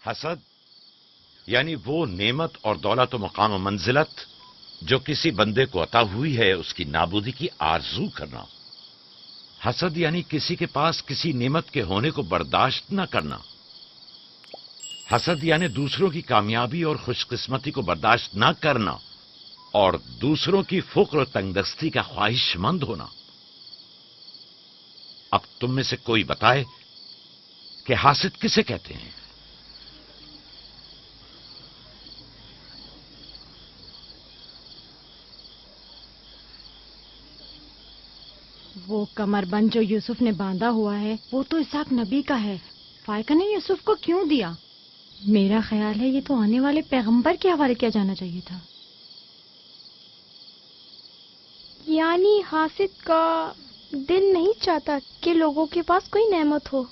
हसद यानी वो नेमत और दौलत व मकाम व मंजिलत जो किसी बंदे को अता हुई है, उसकी नाबूदी की आरजू करना। हसद यानी किसी के पास किसी नेमत के होने को बर्दाश्त न करना। हसद यानी दूसरों की कामयाबी और खुशकिस्मती को बर्दाश्त न करना और दूसरों की फुक्र और तंगदस्ती का ख्वाहिशमंद होना। अब तुम में से कोई बताए कि हासिद किसे कहते हैं? वो कमरबंद जो यूसुफ ने बांधा हुआ है वो तो इसहाक नबी का है। फाइका ने यूसुफ को क्यों दिया? मेरा ख्याल है ये तो आने वाले पैगंबर के हवाले किया जाना चाहिए था। यानी हासिद का दिल नहीं चाहता कि लोगों के पास कोई नेमत हो।